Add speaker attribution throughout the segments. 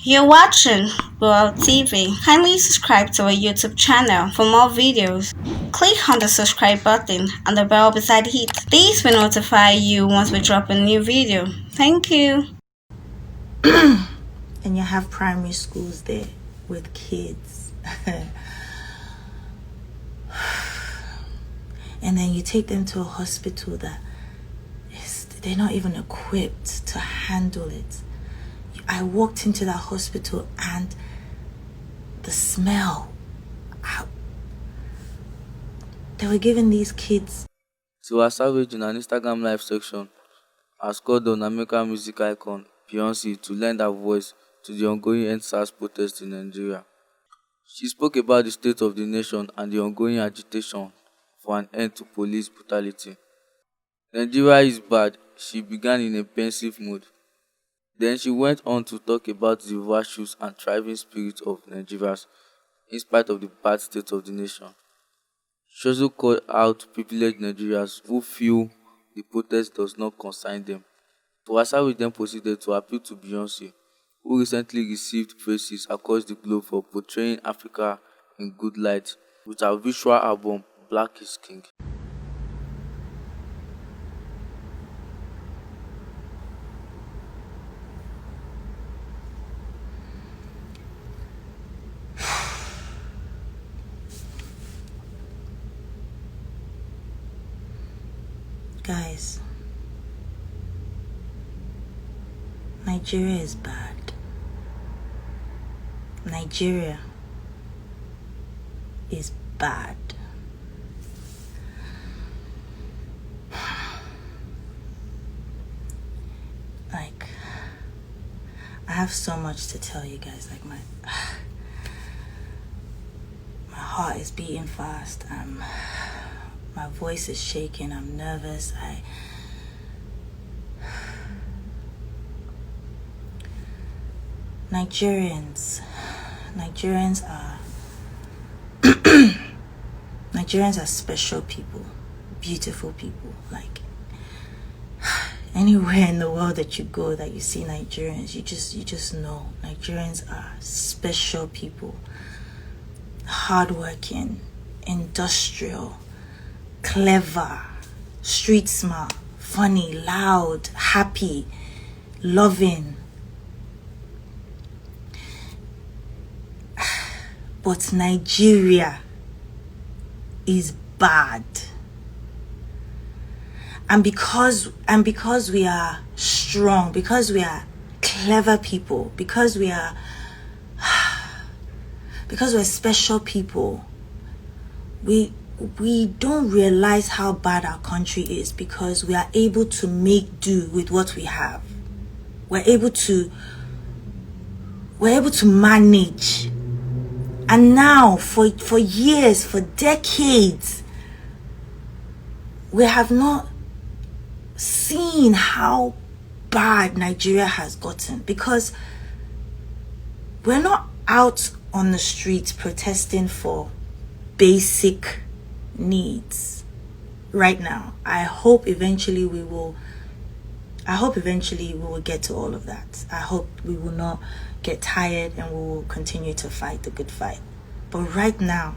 Speaker 1: You're watching World TV. Kindly subscribe to our YouTube channel for more videos. Click on the subscribe button and the bell beside it. This will notify you once we drop a new video. Thank you.
Speaker 2: And you have primary schools there with kids. And then you take them to a hospital they're not even equipped to handle it. I walked into that hospital and the smell. They were giving these kids.
Speaker 3: Tiwa Savage in an Instagram live section has called on American music icon Beyonce to lend her voice to the ongoing end SARS protests in Nigeria. She spoke about the state of the nation and the ongoing agitation for an end to police brutality. Nigeria is bad, she began in a pensive mood. Then she went on to talk about the virtues and thriving spirit of Nigerians in spite of the bad state of the nation. She also called out privileged Nigerians who feel the protest does not concern them. Tuwasawi then proceeded to appeal to Beyonce, who recently received praises across the globe for portraying Africa in good light with her visual album Black is King.
Speaker 2: Guys, Nigeria is bad. Nigeria is bad. Like, I have so much to tell you guys. Like, my heart is beating fast. My voice is shaking. I'm nervous. Nigerians are Nigerians are special people, beautiful people. Like, anywhere in the world that you go that you see Nigerians, you just know Nigerians are special people. Hardworking, industrial, clever, street smart, funny, loud, happy, loving. But Nigeria is bad. And because we are strong, because we are clever people, because we're special people, we don't realize how bad our country is because we are able to make do with what we have. We're able to manage. And now for years, for decades, we have not seen how bad Nigeria has gotten because we're not out on the streets protesting for basic needs right now. I hope eventually we will get to all of that. I hope we will not get tired and we will continue to fight the good fight. But right now,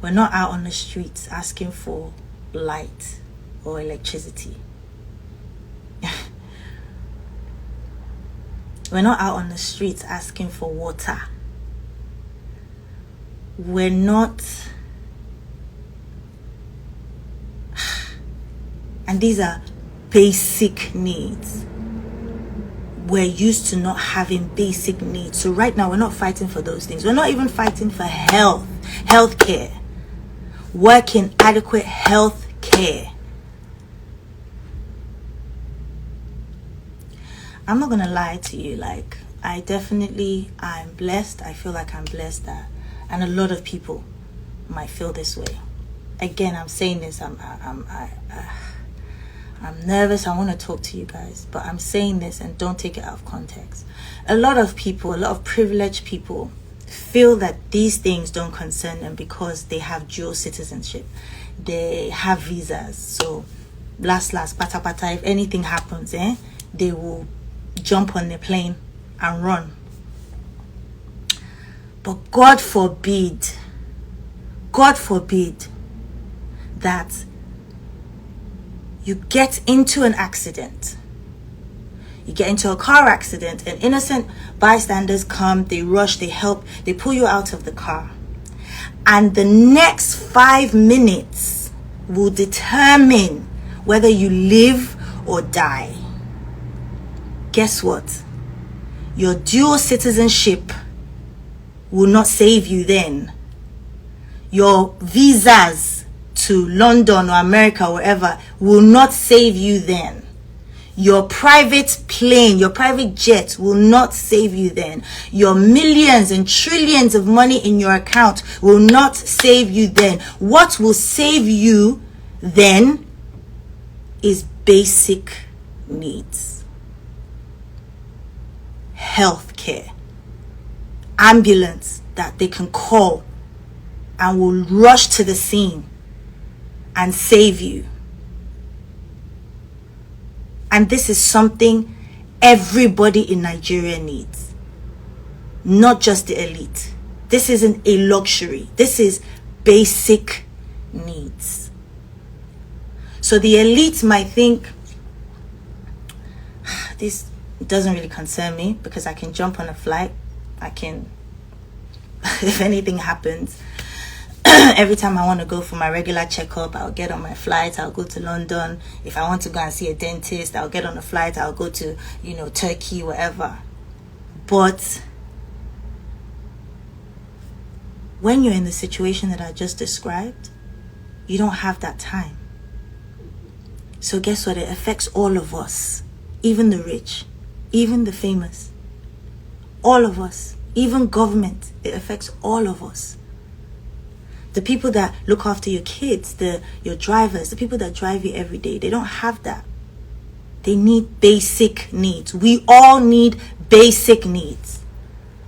Speaker 2: we're not out on the streets asking for light or electricity. We're not out on the streets asking for water. We're not. And these are basic needs. We're used to not having basic needs. So right now, we're not fighting for those things. We're not even fighting for health care, working adequate health care. I'm not gonna lie to you. Like, I'm blessed. I feel like I'm blessed and a lot of people might feel this way. Again, I'm saying this. I'm nervous. I want to talk to you guys, but I'm saying this and don't take it out of context. A lot of privileged people feel that these things don't concern them because they have dual citizenship. They have visas. So, pata, if anything happens, they will jump on the plane and run But God forbid that you get into an accident. You get into a car accident and innocent bystanders come, they rush, they help, they pull you out of the car. And the next 5 minutes will determine whether you live or die. Guess what? Your dual citizenship will not save you then. Your visas to London or America or wherever will not save you then. Your private plane, your private jet will not save you then. Your millions and trillions of money in your account will not save you then. What will save you then is basic needs. Healthcare. Ambulance that they can call and will rush to the scene and save you. And this is something everybody in Nigeria needs, not just the elite. This isn't a luxury. This is basic needs. So the elite might think, this doesn't really concern me because I can jump on a flight. I can, if anything happens, every time I want to go for my regular checkup, I'll get on my flight, I'll go to London. If I want to go and see a dentist, I'll get on a flight, I'll go to, Turkey, wherever. But when you're in the situation that I just described, you don't have that time. So guess what? It affects all of us, even the rich, even the famous, all of us, even government. It affects all of us. The people that look after your kids, your drivers, the people that drive you every day, they don't have that. They need basic needs. We all need basic needs.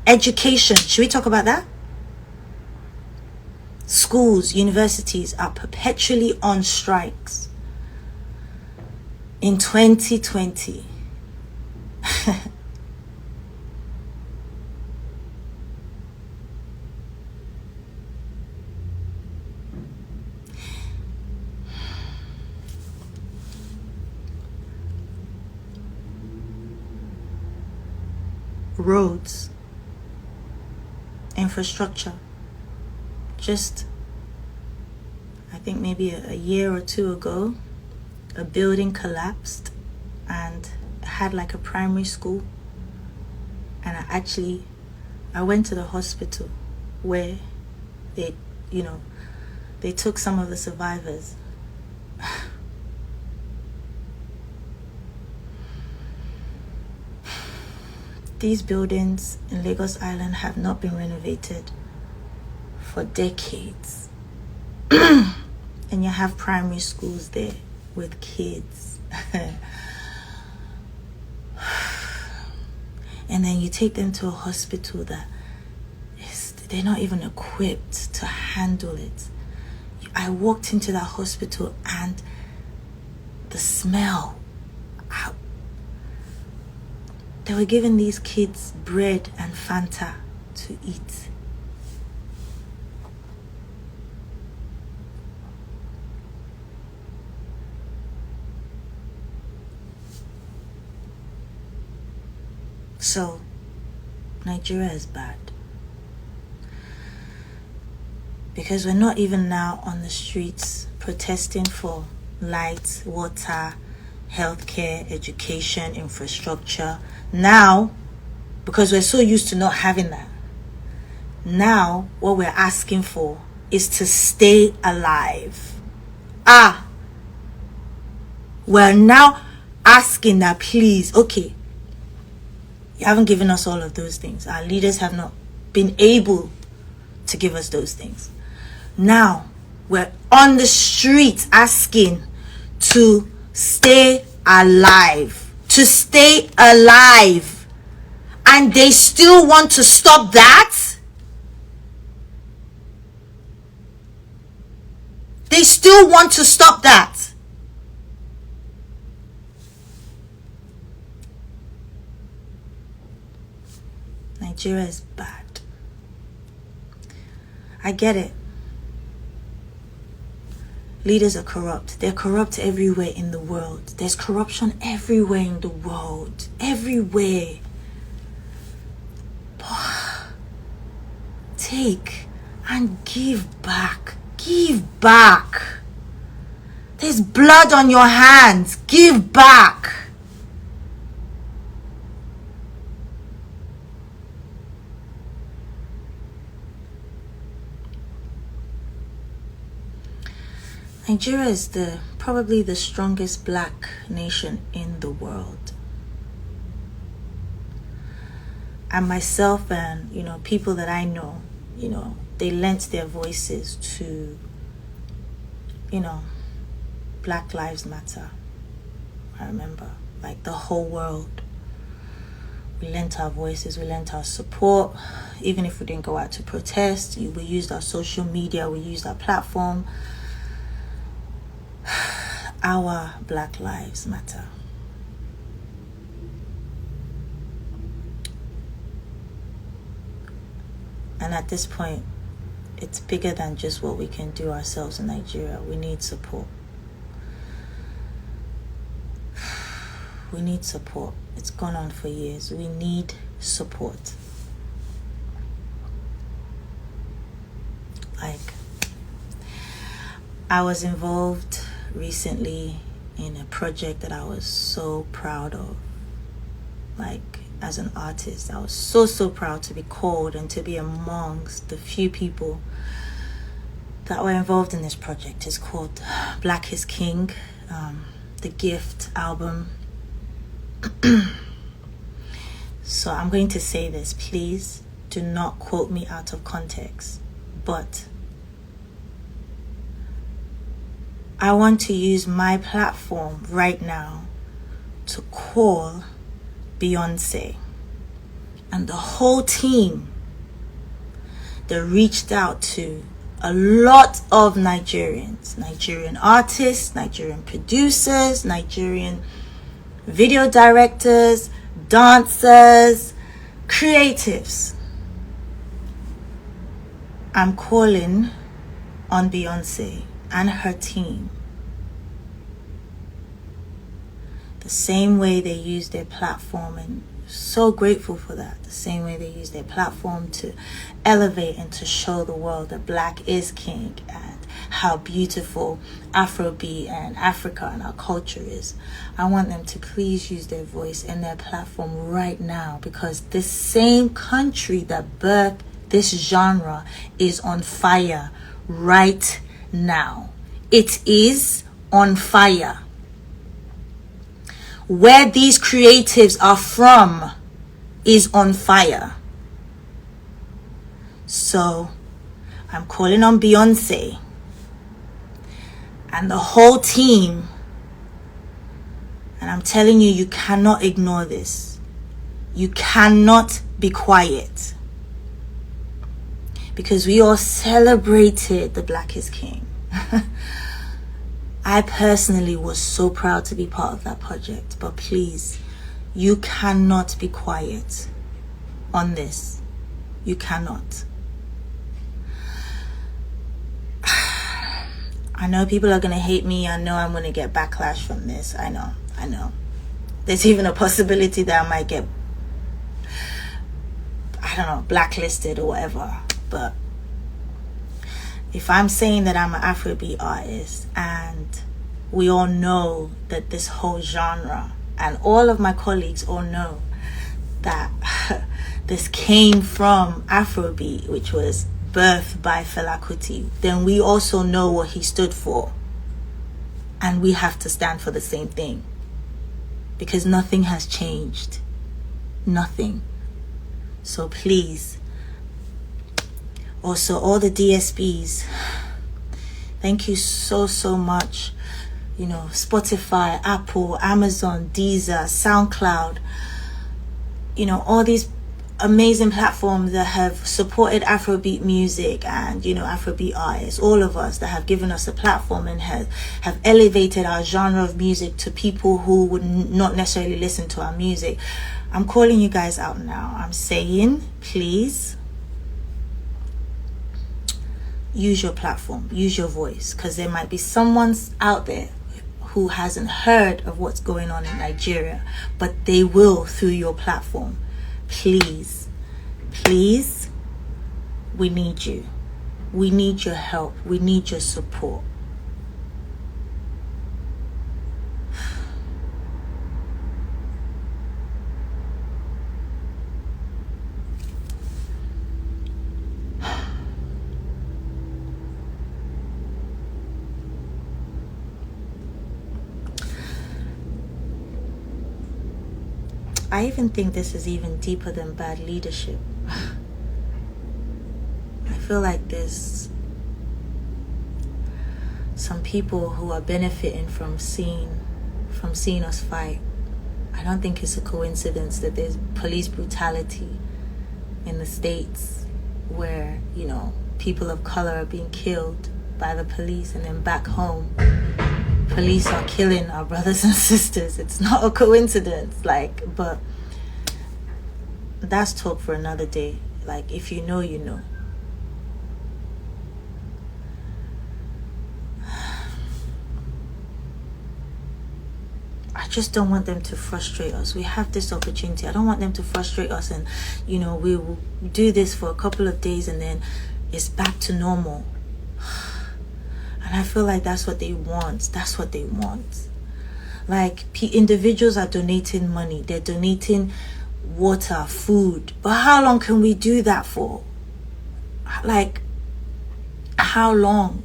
Speaker 2: Education, should we talk about that? Schools, universities are perpetually on strikes. In 2020, roads, infrastructure. Just, I think maybe a year or two ago, a building collapsed and had like a primary school. And I went to the hospital where they took some of the survivors. These buildings in Lagos Island have not been renovated for decades. And you have primary schools there with kids. And then you take them to a hospital they're not even equipped to handle it. I walked into that hospital and the smell. They were giving these kids bread and Fanta to eat. So, Nigeria is bad. Because we're not even now on the streets protesting for light, water, healthcare, education, infrastructure. Now, because we're so used to not having that, now what we're asking for is to stay alive. We're now asking that, please, okay, you haven't given us all of those things. Our leaders have not been able to give us those things. Now, we're on the streets asking to stay alive. To stay alive. And they still want to stop that? They still want to stop that. Nigeria is bad. I get it. Leaders are corrupt. They're corrupt everywhere in the world. There's corruption everywhere in the world. Everywhere. Take and give back. Give back. There's blood on your hands. Give back. Nigeria is probably the strongest black nation in the world. And myself and, people that I know, they lent their voices to, Black Lives Matter. I remember, like the whole world. We lent our voices, we lent our support. Even if we didn't go out to protest, we used our social media, we used our platform. Our Black Lives Matter. And at this point, it's bigger than just what we can do ourselves in Nigeria. We need support. We need support. It's gone on for years. We need support. Like, I was involved recently in a project that I was so proud of. Like, as an artist, I was so proud to be called and to be amongst the few people that were involved in this project. It's called Black is King, the Gift album. So I'm going to say this, please do not quote me out of context, but I want to use my platform right now to call Beyonce and the whole team that reached out to a lot of Nigerians, Nigerian artists, Nigerian producers, Nigerian video directors, dancers, creatives. I'm calling on Beyonce and her team the same way they use their platform, and so grateful for that. The same way they use their platform to elevate and to show the world that Black is king and how beautiful Afrobeat and Africa and our culture is. I want them to please use their voice and their platform right now, because this same country that birthed this genre is on fire right now. It is on fire. Where these creatives are from is on fire. So I'm calling on Beyonce and the whole team, and I'm telling you, you cannot ignore this. You cannot be quiet, because we all celebrated the Black is King. I personally was so proud to be part of that project, but please, you cannot be quiet on this. You cannot. I know people are going to hate me. I know I'm going to get backlash from this. I know. There's even a possibility that I might get, blacklisted or whatever. But if I'm saying that I'm an Afrobeat artist, and we all know that this whole genre, and all of my colleagues all know that this came from Afrobeat, which was birthed by Fela Kuti, then we also know what he stood for, and we have to stand for the same thing, because nothing has changed. Nothing. So please, also all the DSPs, thank you so much. Spotify, Apple, Amazon, Deezer, SoundCloud, all these amazing platforms that have supported Afrobeat music and, Afrobeat artists, all of us that have given us a platform and have elevated our genre of music to people who would not necessarily listen to our music. I'm calling you guys out now. I'm saying, please, use your platform, use your voice, because there might be someone out there who hasn't heard of what's going on in Nigeria, but they will through your platform. Please, please, we need you. We need your help. We need your support. I even think this is even deeper than bad leadership. I feel like there's some people who are benefiting from seeing us fight. I don't think it's a coincidence that there's police brutality in the States where, people of color are being killed by the police, and then back home police are killing our brothers and sisters. It's not a coincidence, but that's talk for another day. If you know, you know. I just don't want them to frustrate us. We have this opportunity. I don't want them to frustrate us, and we will do this for a couple of days and then it's back to normal. And I feel like that's what they want. That's what they want. Individuals are donating money. They're donating water, food. But how long can we do that for? How long?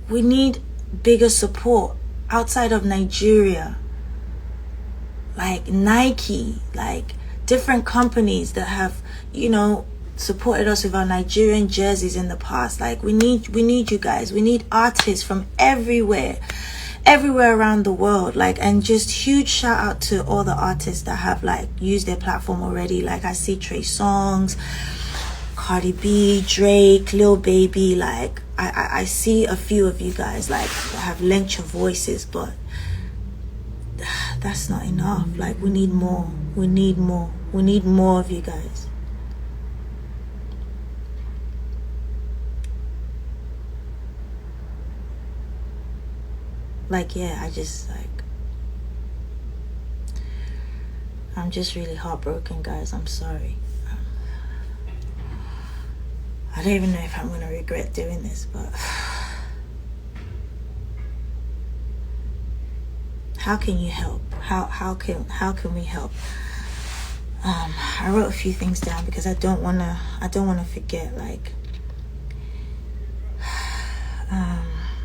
Speaker 2: We need bigger support outside of Nigeria. Nike, different companies that have, supported us with our Nigerian jerseys in the past. We need you guys. We need artists from everywhere around the world. And just huge shout out to all the artists that have used their platform already. I see Trey Songz, Cardi B, Drake, Lil Baby. I see a few of you guys that have lent your voices, but that's not enough. We need more. We need more. We need more of you guys. I'm just really heartbroken, guys. I'm sorry. I don't even know if I'm gonna regret doing this, but how can you help? How can we help? I wrote a few things down because I don't wanna forget.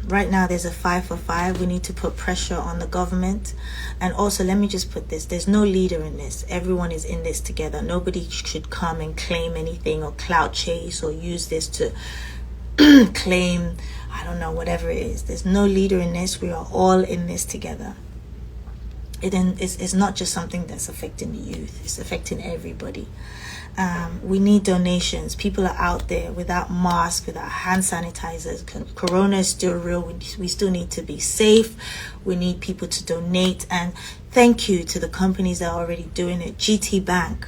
Speaker 2: Right now there's a 5 for 5. We need to put pressure on the government. And also, let me just put this, there's no leader in this. Everyone is in this together. Nobody should come and claim anything or clout chase or use this to claim, I don't know, whatever it is. There's no leader in this. We are all in this together. It's not just something that's affecting the youth. It's affecting everybody. We need donations. People are out there without masks, without hand sanitizers. Corona is still real. We still need to be safe. We need people to donate. And thank you to the companies that are already doing it. GT Bank,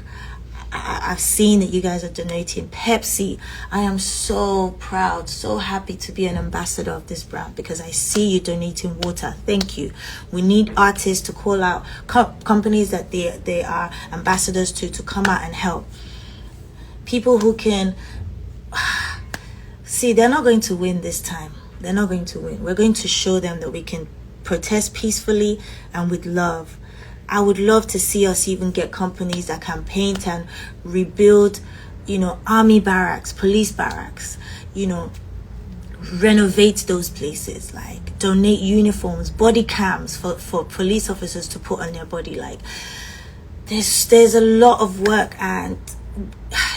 Speaker 2: I've seen that you guys are donating. Pepsi, I am so proud, so happy to be an ambassador of this brand because I see you donating water. Thank you. We need artists to call out companies that they are ambassadors to come out and help. People who can see, they're not going to win this time. They're not going to win. We're going to show them that we can protest peacefully and with love. I would love to see us even get companies that can paint and rebuild, army barracks, police barracks, renovate those places, donate uniforms, body cams for police officers to put on their body. There's a lot of work, and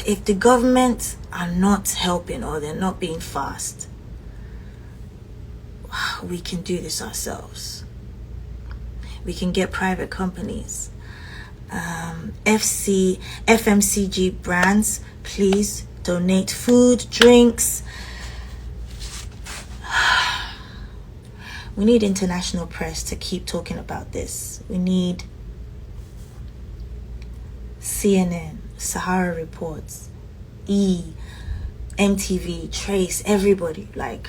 Speaker 2: if the government are not helping or they're not being fast, we can do this ourselves. We can get private companies, FMCG brands, please donate food, drinks. We need international press to keep talking about this. We need CNN, Sahara Reports, MTV, Trace, everybody, like,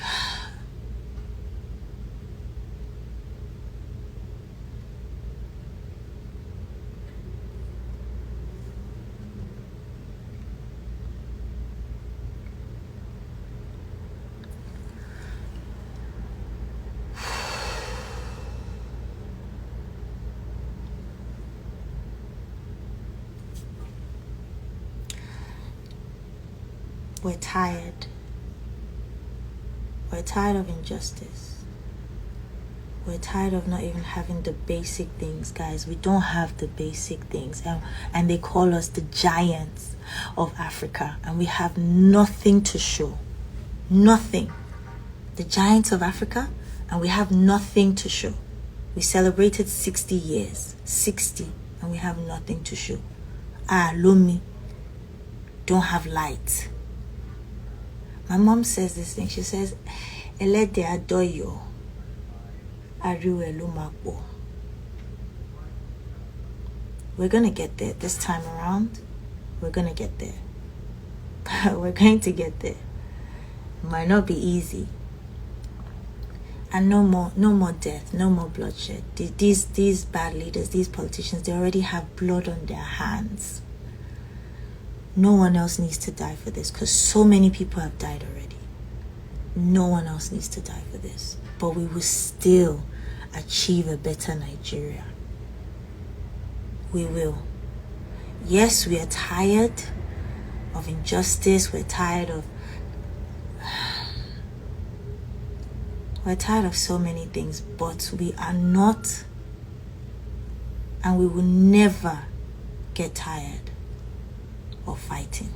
Speaker 2: we're tired. We're tired of injustice. We're tired of not even having the basic things, guys. We don't have the basic things. And they call us the giants of Africa. And we have nothing to show. Nothing. The giants of Africa, and we have nothing to show. We celebrated 60 years. 60. And we have nothing to show. Lomi don't have light. My mom says this thing. She says, Elede adoyo, ariwe lumakbo. We're going to get there this time around. We're going to get there. We're going to get there. It might not be easy. And no more death, no more bloodshed. These bad leaders, these politicians, they already have blood on their hands. No one else needs to die for this, because so many people have died already. No one else needs to die for this. But we will still achieve a better Nigeria. We will. Yes, we are tired of injustice. We're tired of so many things, but we are not, and we will never get tired of fighting.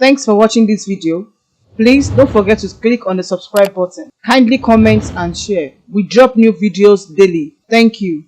Speaker 4: Thanks for watching this video. Please don't forget to click on the subscribe button. Kindly comment and share. We drop new videos daily. Thank you.